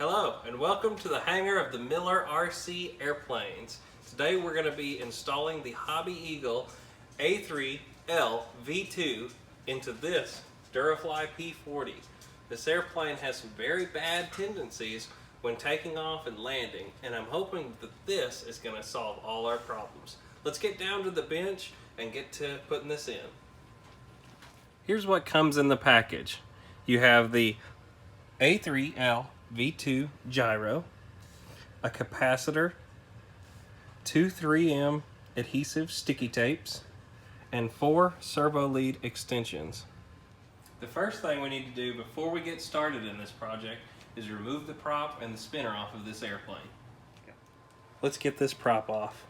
Hello and welcome to the hangar of the Miller RC airplanes. Today we're going to be installing the Hobbyeagle A3-l V2 into this Durafly P40. This airplane has some very bad tendencies when taking off and landing, and I'm hoping that this is going to solve all our problems. Let's get down to the bench and get to putting this in. Here's what comes in the package. You have the A3-l V2 gyro, a capacitor, 2 3M adhesive sticky tapes, and 4 servo lead extensions. The first thing we need to do before we get started in this project is remove the prop and the spinner off of this airplane. Let's get this prop off.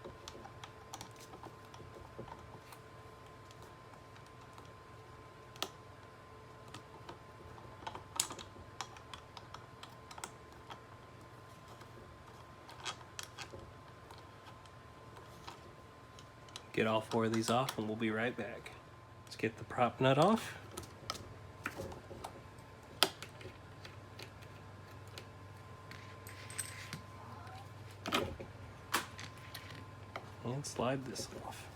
Get all 4 of these off and we'll be right back. Let's get the prop nut off. And slide this off.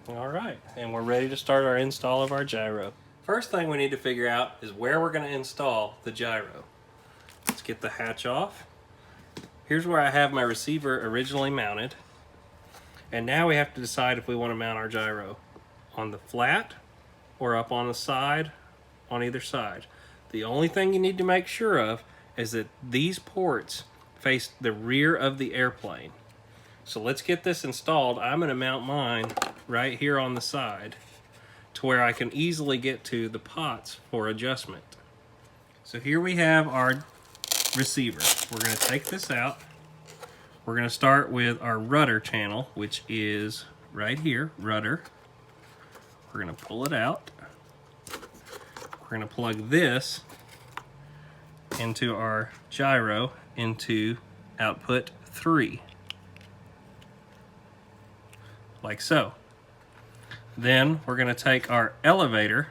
Alright, and we're ready to start our install of our gyro. First thing we need to figure out is where we're going to install the gyro. Let's get the hatch off. Here's where I have my receiver originally mounted. And now we have to decide if we want to mount our gyro on the flat or up on the side, on either side. The only thing you need to make sure of is that these ports face the rear of the airplane. So let's get this installed. I'm going to mount mine right here on the side to where I can easily get to the pots for adjustment. So here we have our receiver. We're going to take this out. We're going to start with our rudder channel, which is right here, rudder. We're going to pull it out. We're going to plug this into our gyro into output 3. Like so. Then we're going to take our elevator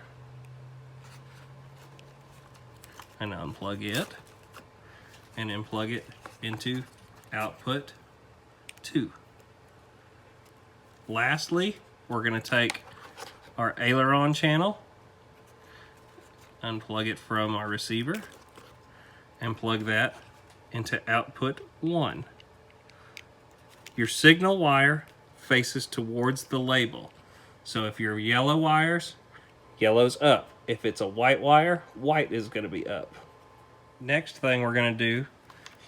and unplug it. And then plug it into output 2. Lastly, we're going to take our aileron channel, unplug it from our receiver, and plug that into output 1. Your signal wire faces towards the label. So if you're yellow wires, yellow's up. If it's a white wire, white is going to be up. Next thing we're going to do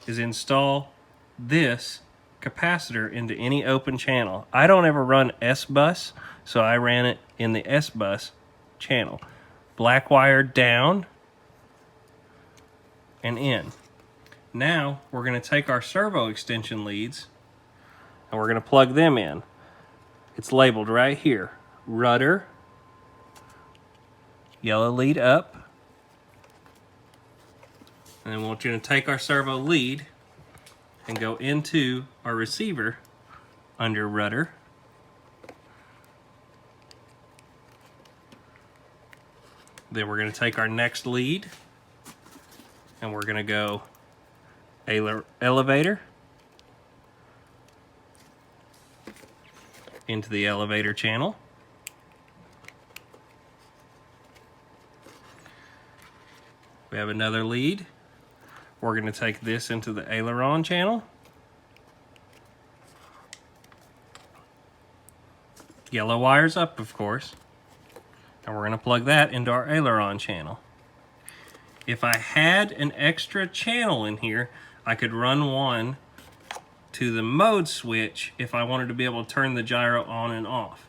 is install this capacitor into any open channel. I don't ever run S-bus, so I ran it in the S-bus channel. Black wire down and in. Now we're going to take our servo extension leads and we're going to plug them in. It's labeled right here. Rudder, yellow lead up. And then we're going to take our servo lead and go into our receiver under rudder. Then we're going to take our next lead and we're going to go elevator into the elevator channel. We have another lead. We're going to take this into the aileron channel. Yellow wire's up, of course. And we're going to plug that into our aileron channel. If I had an extra channel in here, I could run one to the mode switch if I wanted to be able to turn the gyro on and off.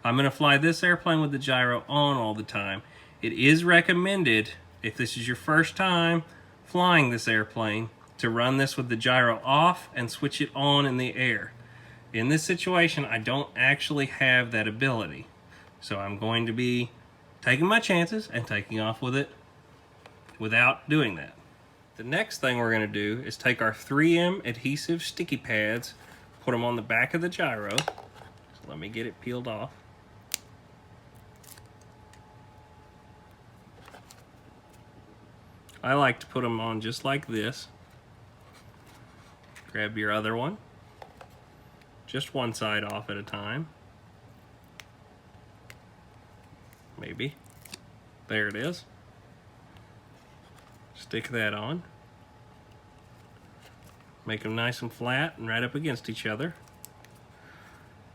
I'm going to fly this airplane with the gyro on all the time. It is recommended, if this is your first time flying this airplane, to run this with the gyro off and switch it on in the air. In this situation, I don't actually have that ability. So I'm going to be taking my chances and taking off with it without doing that. The next thing we're going to do is take our 3M adhesive sticky pads, put them on the back of the gyro. So let me get it peeled off. I like to put them on just like this. Grab your other one. Just one side off at a time. Maybe. There it is. Stick that on. Make them nice and flat and right up against each other.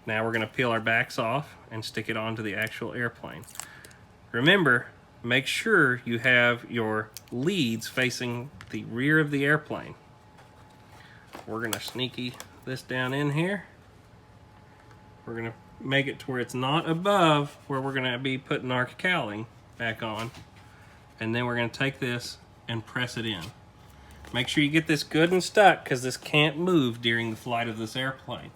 Now we're going to peel our backs off and stick it onto the actual airplane. Remember, make sure you have your leads facing the rear of the airplane. We're going to sneaky this down in here. We're going to make it to where it's not above where we're going to be putting our cowling back on. And then we're going to take this and press it in. Make sure you get this good and stuck, because this can't move during the flight of this airplane.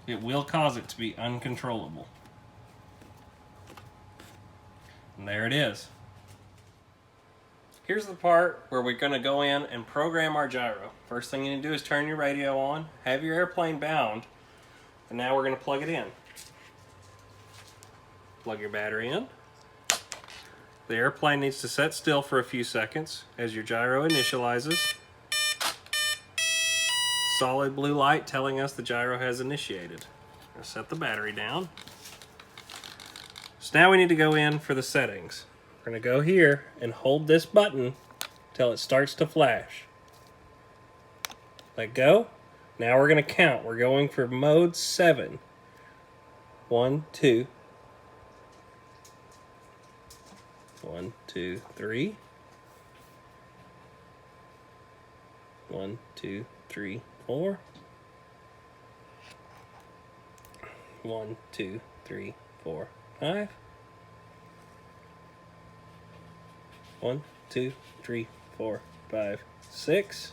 It will cause it to be uncontrollable. And there it is. Here's the part where we're going to go in and program our gyro. First thing you need to do is turn your radio on, have your airplane bound, and now we're going to plug it in. Plug your battery in. The airplane needs to set still for a few seconds as your gyro initializes. Solid blue light telling us the gyro has initiated. I'll set the battery down. So now we need to go in for the settings. We're going to go here and hold this button until it starts to flash. Let go. Now we're going to count. We're going for mode 7. 1, 2. 1, 2, 3. 1, 2, 3, 4. 1, 2, 3, 4, 5. 1, 2, 3, 4, 5, 6.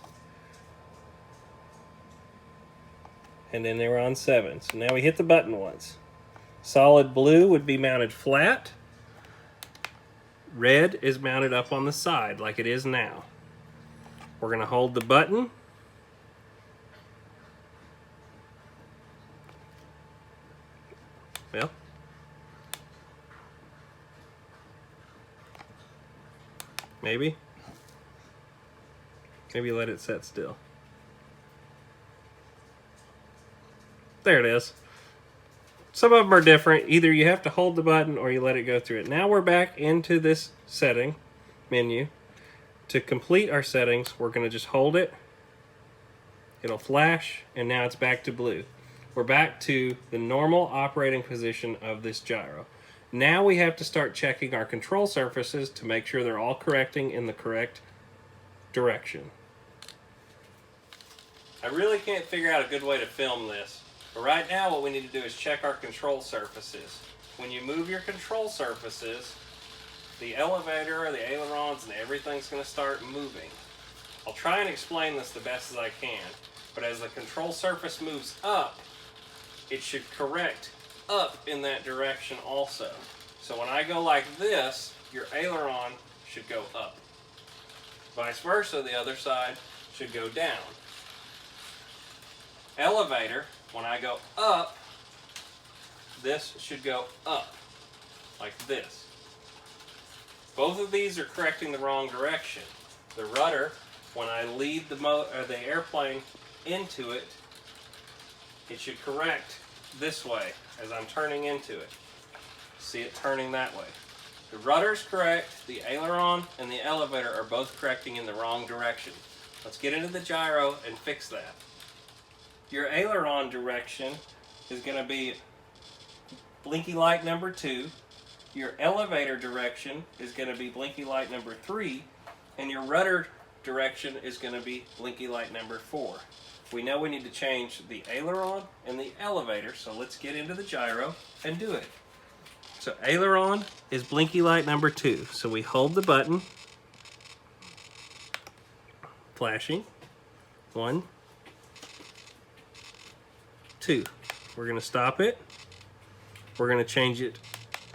And then they were on 7. So now we hit the button once. Solid blue would be mounted flat. Red is mounted up on the side like it is now. We're going to hold the button. Well, maybe let it set still. There it is. Some of them are different. Either you have to hold the button or you let it go through it. Now we're back into this setting menu. To complete our settings, we're going to just hold it. It'll flash, and now it's back to blue. We're back to the normal operating position of this gyro. Now we have to start checking our control surfaces to make sure they're all correcting in the correct direction. I really can't figure out a good way to film this, but right now what we need to do is check our control surfaces. When you move your control surfaces, the elevator, the ailerons, and everything's going to start moving. I'll try and explain this the best as I can, but as the control surface moves up, it should correct up in that direction also. So when I go like this, your aileron should go up. Vice versa, the other side should go down. Elevator, when I go up, this should go up, like this. Both of these are correcting the wrong direction. The rudder, when I lead the airplane into it, it should correct this way as I'm turning into it. See it turning that way. The rudder's correct, the aileron and the elevator are both correcting in the wrong direction. Let's get into the gyro and fix that. Your aileron direction is going to be blinky light number 2. Your elevator direction is going to be blinky light number 3. And your rudder direction is going to be blinky light number 4. We know we need to change the aileron and the elevator, so let's get into the gyro and do it. So aileron is blinky light number 2. So we hold the button, flashing, 1, 2. We're going to stop it. We're going to change it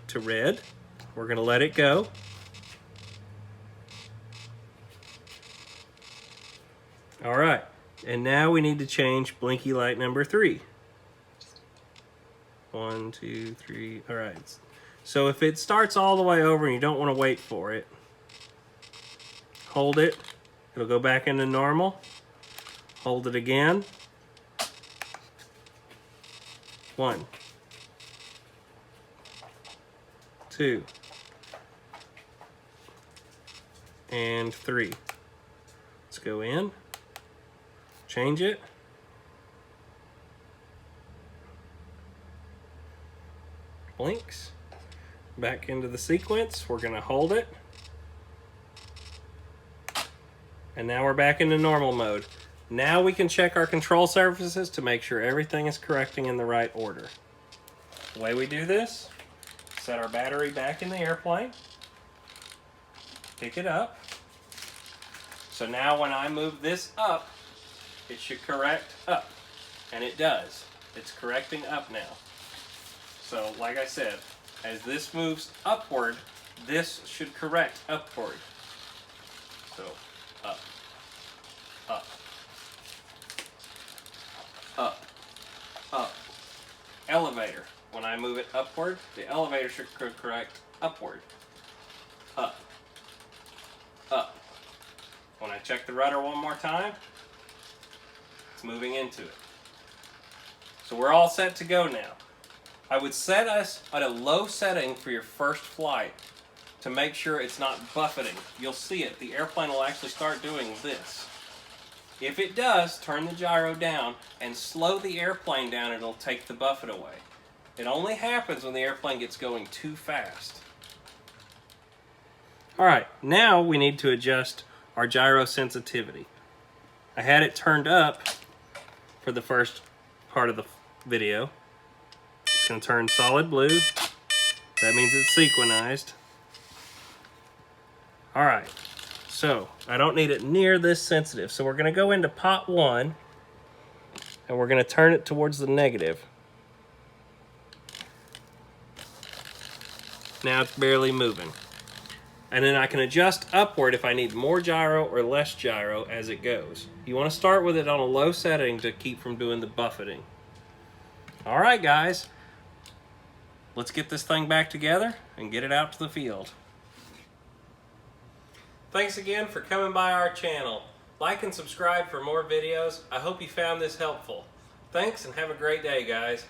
to red. We're going to let it go. All right. And now we need to change blinky light number 3. 1, 2, 3. All right. So if it starts all the way over and you don't want to wait for it, hold it It'll go back into normal. Hold it again. 1, 2, and 3. Let's go in, change it. Blinks. Back into the sequence. We're going to hold it. And now we're back into normal mode. Now we can check our control surfaces to make sure everything is correcting in the right order. The way we do this, set our battery back in the airplane, pick it up. So now when I move this up, it should correct up. And it does. It's correcting up now. So like I said, as this moves upward, this should correct upward. So up, up, up, up. Elevator. When I move it upward, the elevator should correct upward. Up, up. When I check the rudder one more time, it's moving into it. So we're all set to go now. I would set us at a low setting for your first flight to make sure it's not buffeting. You'll see it. The airplane will actually start doing this. If it does, turn the gyro down and slow the airplane down. It'll take the buffet away. It only happens when the airplane gets going too fast. Alright, now we need to adjust our gyro sensitivity. I had it turned up for the first part of the video. It's going to turn solid blue. That means it's synchronized. Alright, so I don't need it near this sensitive. So we're going to go into pot 1 and we're going to turn it towards the negative. Now it's barely moving. And then I can adjust upward if I need more gyro or less gyro as it goes. You want to start with it on a low setting to keep from doing the buffeting. Alright guys, let's get this thing back together and get it out to the field. Thanks again for coming by our channel. Like and subscribe for more videos. I hope you found this helpful. Thanks and have a great day, guys.